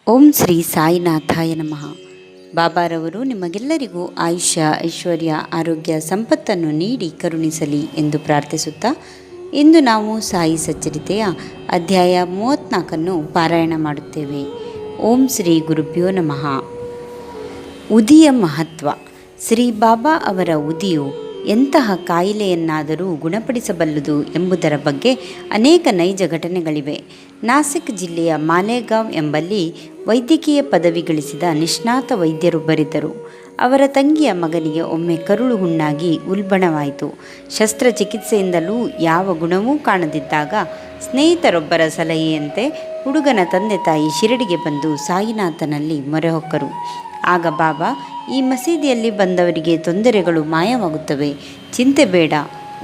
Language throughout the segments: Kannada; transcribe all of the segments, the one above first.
ಓಂ ಶ್ರೀ ಸಾಯಿನಾಥಾಯ ನಮಃ. ಬಾಬಾರವರು ನಿಮಗೆಲ್ಲರಿಗೂ ಆಯುಷ್ಯ, ಐಶ್ವರ್ಯ, ಆರೋಗ್ಯ, ಸಂಪತ್ತನ್ನು ನೀಡಿ ಕರುಣಿಸಲಿ ಎಂದು ಪ್ರಾರ್ಥಿಸುತ್ತಾ ಇಂದು ನಾವು ಸಾಯಿ ಸಚ್ಚರಿತೆಯ ಅಧ್ಯಾಯ 34 ಪಾರಾಯಣ ಮಾಡುತ್ತೇವೆ. ಓಂ ಶ್ರೀ ಗುರುಭ್ಯೋ ನಮಃ. ಉದಿಯ ಮಹತ್ವ. ಶ್ರೀ ಬಾಬಾ ಅವರ ಉದಿಯು ಎಂತಹ ಕಾಯಿಲೆಯನ್ನಾದರೂ ಗುಣಪಡಿಸಬಲ್ಲದು ಎಂಬುದರ ಬಗ್ಗೆ ಅನೇಕ ನೈಜ ಘಟನೆಗಳಿವೆ. ನಾಸಿಕ್ ಜಿಲ್ಲೆಯ ಮಾಲೇಗಾಂವ್ ಎಂಬಲ್ಲಿ ವೈದ್ಯಕೀಯ ಪದವಿ ಗಳಿಸಿದ ನಿಷ್ಣಾತ ವೈದ್ಯರೊಬ್ಬರಿದ್ದರು. ಅವರ ತಂಗಿಯ ಮಗನಿಗೆ ಒಮ್ಮೆ ಕರುಳು ಹುಣ್ಣಾಗಿ ಉಲ್ಬಣವಾಯಿತು. ಶಸ್ತ್ರಚಿಕಿತ್ಸೆಯಿಂದಲೂ ಯಾವ ಗುಣವೂ ಕಾಣದಿದ್ದಾಗ ಸ್ನೇಹಿತರೊಬ್ಬರ ಸಲಹೆಯಂತೆ ಹುಡುಗನ ತಂದೆ ತಾಯಿ ಶಿರಡಿಗೆ ಬಂದು ಸಾಯಿನಾಥನಲ್ಲಿ ಮೊರೆಹೊಕ್ಕರು. ಆಗ ಬಾಬಾ, ಈ ಮಸೀದಿಯಲ್ಲಿ ಬಂದವರಿಗೆ ತೊಂದರೆಗಳು ಮಾಯವಾಗುತ್ತವೆ, ಚಿಂತೆ ಬೇಡ,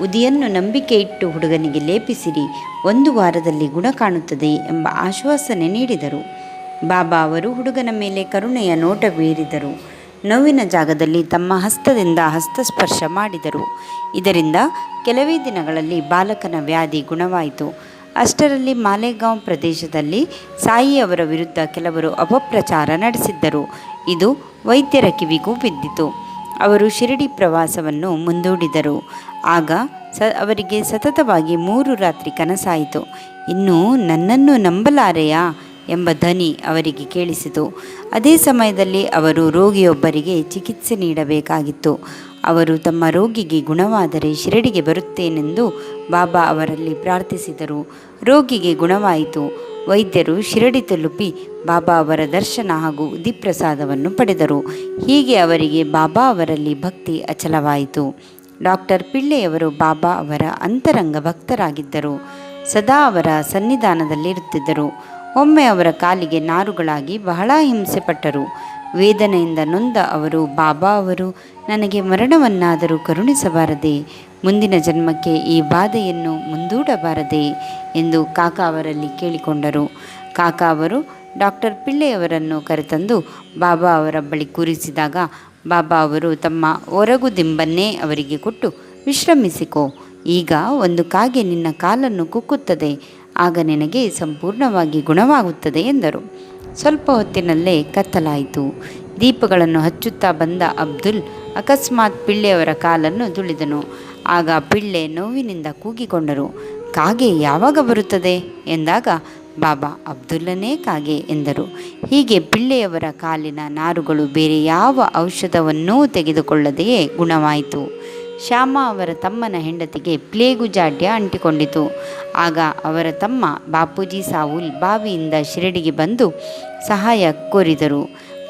ಉದಿಯನ್ನು ನಂಬಿಕೆ ಇಟ್ಟು ಹುಡುಗನಿಗೆ ಲೇಪಿಸಿರಿ, 1 ವಾರದಲ್ಲಿ ಗುಣ ಕಾಣುತ್ತದೆ ಎಂಬ ಆಶ್ವಾಸನೆ ನೀಡಿದರು. ಬಾಬಾ ಅವರು ಹುಡುಗನ ಮೇಲೆ ಕರುಣೆಯ ನೋಟ ಬೀರಿದರು. ನೋವಿನ ಜಾಗದಲ್ಲಿ ತಮ್ಮ ಹಸ್ತದಿಂದ ಹಸ್ತಸ್ಪರ್ಶ ಮಾಡಿದರು. ಇದರಿಂದ ಕೆಲವೇ ದಿನಗಳಲ್ಲಿ ಬಾಲಕನ ವ್ಯಾಧಿ ಗುಣವಾಯಿತು. ಅಷ್ಟರಲ್ಲಿ ಮಾಲೇಗಾಂವ್ ಪ್ರದೇಶದಲ್ಲಿ ಸಾಯಿಯವರ ವಿರುದ್ಧ ಕೆಲವರು ಅಪಪ್ರಚಾರ ನಡೆಸಿದ್ದರು. ಇದು ವೈದ್ಯರ ಕಿವಿಗೂ ಬಿದ್ದಿತು. ಅವರು ಶಿರಡಿ ಪ್ರವಾಸವನ್ನು ಮುಂದೂಡಿದರು. ಆಗ ಅವರಿಗೆ ಸತತವಾಗಿ 3 ರಾತ್ರಿ ಕನಸಾಯಿತು. ಇನ್ನೂ ನನ್ನನ್ನು ನಂಬಲಾರೆಯಾ ಎಂಬ ಧ್ವನಿ ಅವರಿಗೆ ಕೇಳಿಸಿತು. ಅದೇ ಸಮಯದಲ್ಲಿ ಅವರು ರೋಗಿಯೊಬ್ಬರಿಗೆ ಚಿಕಿತ್ಸೆ ನೀಡಬೇಕಾಗಿತ್ತು. ಅವರು ತಮ್ಮ ರೋಗಿಗೆ ಗುಣವಾದರೆ ಶಿರಡಿಗೆ ಬರುತ್ತೇನೆಂದು ಬಾಬಾ ಅವರಲ್ಲಿ ಪ್ರಾರ್ಥಿಸಿದರು. ರೋಗಿಗೆ ಗುಣವಾಯಿತು. ವೈದ್ಯರು ಶಿರಡಿ ತಲುಪಿ ಬಾಬಾ ಅವರ ದರ್ಶನ ಹಾಗೂ ಉದಿಪ್ರಸಾದವನ್ನು ಪಡೆದರು. ಹೀಗೆ ಅವರಿಗೆ ಬಾಬಾ ಅವರಲ್ಲಿ ಭಕ್ತಿ ಅಚಲವಾಯಿತು. ಡಾಕ್ಟರ್ ಪಿಳ್ಳೆಯವರು ಬಾಬಾ ಅವರ ಅಂತರಂಗ ಭಕ್ತರಾಗಿದ್ದರು. ಸದಾ ಅವರ ಸನ್ನಿಧಾನದಲ್ಲಿರುತ್ತಿದ್ದರು. ಒಮ್ಮೆ ಅವರ ಕಾಲಿಗೆ ನಾರುಗಳಾಗಿ ಬಹಳ ಹಿಂಸೆಪಟ್ಟರು. ವೇದನೆಯಿಂದ ನೊಂದ ಅವರು, ಬಾಬಾ ಅವರು ನನಗೆ ಮರಣವನ್ನಾದರೂ ಕರುಣಿಸಬಾರದೆ, ಮುಂದಿನ ಜನ್ಮಕ್ಕೆ ಈ ಬಾಧೆಯನ್ನು ಮುಂದೂಡಬಾರದೆ ಎಂದು ಕಾಕಾ ಅವರಲ್ಲಿ ಕೇಳಿಕೊಂಡರು. ಕಾಕಾ ಅವರು ಡಾಕ್ಟರ್ ಪಿಳ್ಳೆಯವರನ್ನು ಕರೆತಂದು ಬಾಬಾ ಅವರ ಬಳಿ ಕೂರಿಸಿದಾಗ ಬಾಬಾ ಅವರು ತಮ್ಮ ಒರಗು ದಿಂಬನ್ನೇ ಅವರಿಗೆ ಕೊಟ್ಟು, ವಿಶ್ರಮಿಸಿಕೋ, ಈಗ ಒಂದು ಕಾಗೆ ನಿನ್ನ ಕಾಲನ್ನು ಕುಕ್ಕುತ್ತದೆ, ಆಗ ನಿನಗೆ ಸಂಪೂರ್ಣವಾಗಿ ಗುಣವಾಗುತ್ತದೆ ಎಂದರು. ಸ್ವಲ್ಪ ಹೊತ್ತಿನಲ್ಲೇ ಕತ್ತಲಾಯಿತು. ದೀಪಗಳನ್ನು ಹಚ್ಚುತ್ತಾ ಬಂದ ಅಬ್ದುಲ್ ಅಕಸ್ಮಾತ್ ಪಿಳ್ಳೆಯವರ ಕಾಲನ್ನು ತುಳಿದನು. ಆಗ ಪಿಳ್ಳೆ ನೋವಿನಿಂದ ಕೂಗಿಕೊಂಡರು. ಕಾಗೆ ಯಾವಾಗ ಬರುತ್ತದೆ ಎಂದಾಗ ಬಾಬಾ ಅಬ್ದುಲ್ಲನೇ ಕಾಗೆ ಎಂದರು. ಹೀಗೆ ಪಿಳ್ಳೆಯವರ ಕಾಲಿನ ನಾರುಗಳು ಬೇರೆ ಯಾವ ಔಷಧವನ್ನೂ ತೆಗೆದುಕೊಳ್ಳದೆಯೇ ಗುಣವಾಯಿತು. ಶ್ಯಾಮ ಅವರ ತಮ್ಮನ ಹೆಂಡತಿಗೆ ಪ್ಲೇಗು ಜಾಡ್ಯ ಅಂಟಿಕೊಂಡಿತು. ಆಗ ಅವರ ತಮ್ಮ ಬಾಪೂಜಿ ಸಾವುಲ್ ಬಾವಿಯಿಂದ ಶಿರಡಿಗೆ ಬಂದು ಸಹಾಯ ಕೋರಿದರು.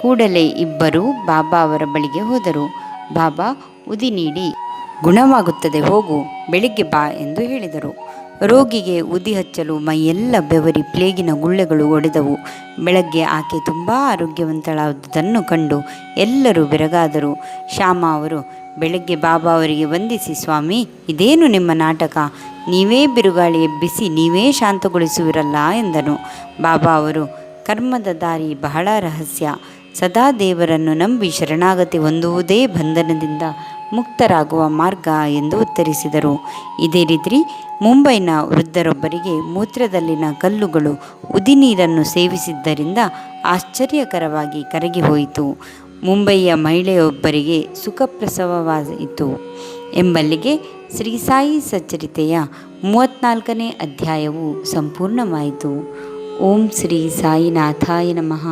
ಕೂಡಲೇ ಇಬ್ಬರೂ ಬಾಬಾ ಅವರ ಬಳಿಗೆ ಹೋದರು. ಬಾಬಾ ಉದಿ ನೀಡಿ, ಗುಣವಾಗುತ್ತದೆ, ಹೋಗು, ಬೆಳಿಗ್ಗೆ ಬಾ ಎಂದು ಹೇಳಿದರು. ರೋಗಿಗೆ ಉದಿ ಹಚ್ಚಲು ಮೈಯೆಲ್ಲ ಬೆವರಿ ಪ್ಲೇಗಿನ ಗುಳ್ಳೆಗಳು ಒಡೆದವು. ಬೆಳಗ್ಗೆ ಆಕೆ ತುಂಬ ಆರೋಗ್ಯವಂತಳಾದುದನ್ನು ಕಂಡು ಎಲ್ಲರೂ ಬೆರಗಾದರು. ಶ್ಯಾಮ ಅವರು ಬೆಳಗ್ಗೆ ಬಾಬಾ ಅವರಿಗೆ ವಂದಿಸಿ, ಸ್ವಾಮಿ, ಇದೇನು ನಿಮ್ಮ ನಾಟಕ, ನೀವೇ ಬಿರುಗಾಳಿ ಎಬ್ಬಿಸಿ ನೀವೇ ಶಾಂತಗೊಳಿಸುವಿರಲ್ಲ ಎಂದನು. ಬಾಬಾ ಅವರು, ಕರ್ಮದ ದಾರಿ ಬಹಳ ರಹಸ್ಯ, ಸದಾ ದೇವರನ್ನು ನಂಬಿ ಶರಣಾಗತಿ ಹೊಂದುವುದೇ ಬಂಧನದಿಂದ ಮುಕ್ತರಾಗುವ ಮಾರ್ಗ ಎಂದು ಉತ್ತರಿಸಿದರು. ಇದೇ ರೀತಿ ಮುಂಬೈನ ವೃದ್ಧರೊಬ್ಬರಿಗೆ ಮೂತ್ರದಲ್ಲಿನ ಕಲ್ಲುಗಳು ಉದಿ ನೀರನ್ನು ಸೇವಿಸಿದ್ದರಿಂದ ಆಶ್ಚರ್ಯಕರವಾಗಿ ಕರಗಿ ಹೋಯಿತು. ಮುಂಬಯಿಯ ಮಹಿಳೆಯೊಬ್ಬರಿಗೆ ಸುಖಪ್ರಸವವಾಯಿತು. ಎಂಬಲ್ಲಿಗೆ ಶ್ರೀ ಸಾಯಿ ಸಚ್ಚರಿತೆಯ 34ನೇ ಅಧ್ಯಾಯವು ಸಂಪೂರ್ಣವಾಯಿತು. ಓಂ ಶ್ರೀ ಸಾಯಿನಾಥಾಯ ನಮಃ.